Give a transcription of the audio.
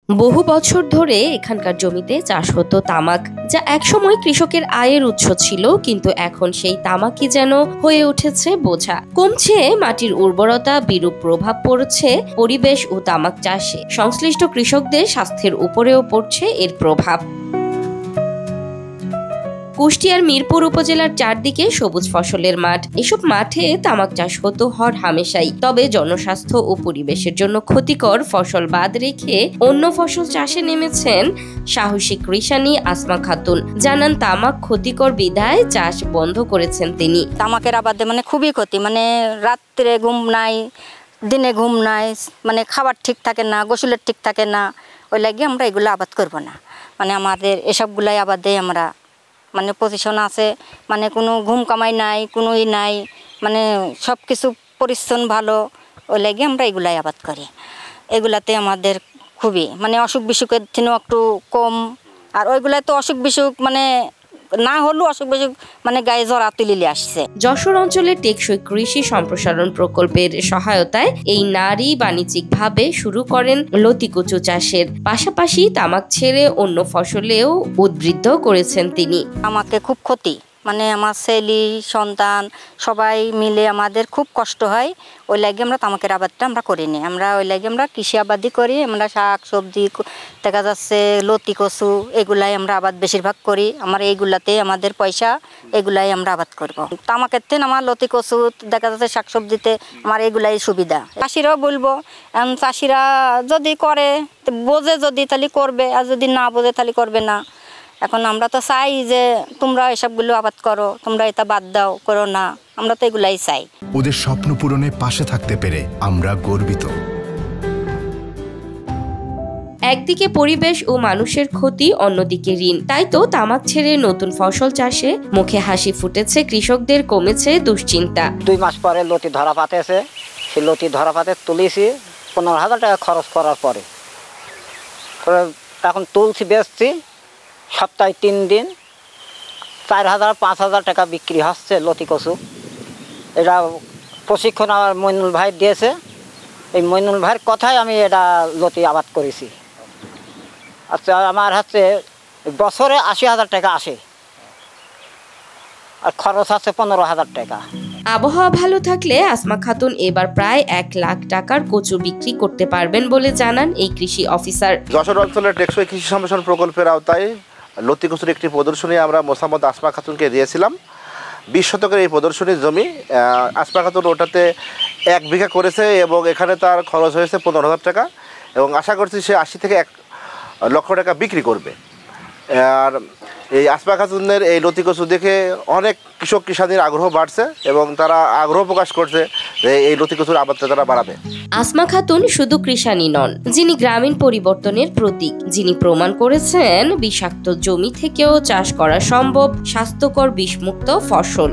বহু বছর ধরে এখানকার জমিতে চাষ হতো তামাক, যা একসময় কৃষকের আয়ের উৎস ছিল, কিন্তু এখন সেই তামাকই যেন হয়ে উঠেছে বোঝা। কমছে মাটির উর্বরতা, বিরূপ প্রভাব পড়ছে পরিবেশ ও তামাক চাষে। সংশ্লিষ্ট কৃষকদের স্বাস্থ্যের উপরেও পড়ছে এর প্রভাব। কুষ্টিয়ার মিরপুর উপজেলার চারদিকে সবুজ ফসলের মাঠ। এসব মাঠে তামাক চাষ হতো হর হামেশাই। তবে জনস্বাস্থ্য ও পরিবেশের জন্য ক্ষতিকর ফসল বাদ রেখে অন্য ফসল চাষে নেমেছেন সাহসী কৃষানী আসমা খাতুন। জানান, তামাক ক্ষতিকর বিধায় চাষ বন্ধ করেছেন তিনি। তামাকের আবাদে খুবই ক্ষতি, রাত্রে ঘুম নাই, দিনে ঘুম নাই, খাবার ঠিক থাকে না, গোসলের ঠিক থাকে না। ওই লাগে আমরা এগুলো আবাদ করব না। আমাদের এসবগুলাই আবাদে আমরা পজিশন আছে, কোনো ঘুম কামাই নাই, কোনো নাই, সব কিছু পরিচ্ছন্ন ভালো। ওই লাগে আমরা এগুলাই আবাদ করি। এগুলাতে আমাদের খুবই অসুখ বিসুখের থেকেও একটু কম। আর ওইগুলাই তো অসুখ বিসুখ না হলেও অসুখ বিসুখ গায়ে জ্বরা তুলিলে আসছে। যশোর অঞ্চলের টেকসই কৃষি সম্প্রসারণ প্রকল্পের সহায়তায় এই নারী বাণিজ্যিকভাবে শুরু করেন লতিকচু চাষের পাশাপাশি তামাক ছেড়ে অন্য ফসলেও উদ্বৃত্ত করেছেন তিনি। আমাকে খুব ক্ষতি, আমার ছেলে সন্তান সবাই মিলে আমাদের খুব কষ্ট হয়। ওই লাগে আমরা তামাকের আবাদটা আমরা করিনি। ওই লাগে আমরা কৃষি আবাদই করি। আমরা শাক সবজি, দেখা যাচ্ছে লতি কচু, এগুলাই আমরা আবাদ বেশিরভাগ করি। এইগুলাতে আমাদের পয়সা, এগুলাই আমরা আবাদ করব। তামাকের থেকে আমার লতি কচু, দেখা যাচ্ছে শাক সবজিতে আমার এগুলাই সুবিধা। চাষিরাও বলবো, চাষিরা যদি করে বোঝে, যদি তাহলে করবে, আর যদি না বোঝে তাহলে করবে না। এখন আমরা তো চাই যে তোমরা এসবগুলো আবাদ করো, তোমরা এটা বাদ দাও, করো না। আমরা তো এগুলাই চাই। ওদের স্বপ্ন পূরণে পাশে থাকতে পেরে আমরা গর্বিত। একদিকে পরিবেশ ও মানুষের ক্ষতি, অন্যদিকে ঋণ। তাই তো তামাক ছেড়ে নতুন ফসল চাষে মুখে হাসি ফুটেছে কৃষকদের, কমেছে দুশ্চিন্তা। 2 মাস পরে লতি ধরা পাতেছে। সেই লতি ধরা পাতে তুলেছি 15,000 টাকা খরচ করার পরে। এখন তুলছি, বেচছি সপ্তাহে 3 দিন 4,000-5,000 টাকা বিক্রি হচ্ছে লতি কচু। এটা প্রশিক্ষণ আমার মইনুল ভাই দিয়েছে। এই মইনুল ভাইয়ের কথাই আমি এটা লতি আবাদ করেছি। আচ্ছা, আমার বছরে 80,000 টাকা আসে, আর খরচ আছে 15,000 টাকা। আবহাওয়া ভালো থাকলে আসমা খাতুন এবার প্রায় 1 লাখ টাকার কচু বিক্রি করতে পারবেন বলে জানান এই কৃষি অফিসার। যশোর অঞ্চলের টেকসই কৃষি সম্প্রসারণ প্রকল্পের আওতায় লতি কচুর একটি প্রদর্শনী আমরা মোসাম্মদ আসমা খাতুনকে দিয়েছিলাম। 20 শতকের এই প্রদর্শনীর জমি আসমা খাতুন ওটাতে 1 বিঘা করেছে এবং এখানে তার খরচ হয়েছে 15,000 টাকা, এবং আশা করছি সে 80 থেকে 1 লক্ষ টাকা বিক্রি করবে। আর এই আসমা খাতুনের এই লতি কচু দেখে অনেক কৃষক কিষানীর আগ্রহ বাড়ছে এবং তারা আগ্রহ প্রকাশ করছে যে এই লতি কচুর আবাদটা তারা বাড়াবে। আসমা খাতুন শুধু কৃষানী নন, যিনি গ্রামীণ পরিবর্তনের প্রতীক, যিনি প্রমাণ করেছেন বিষাক্ত জমি থেকেও চাষ করা সম্ভব স্বাস্থ্যকর বিষমুক্ত ফসল।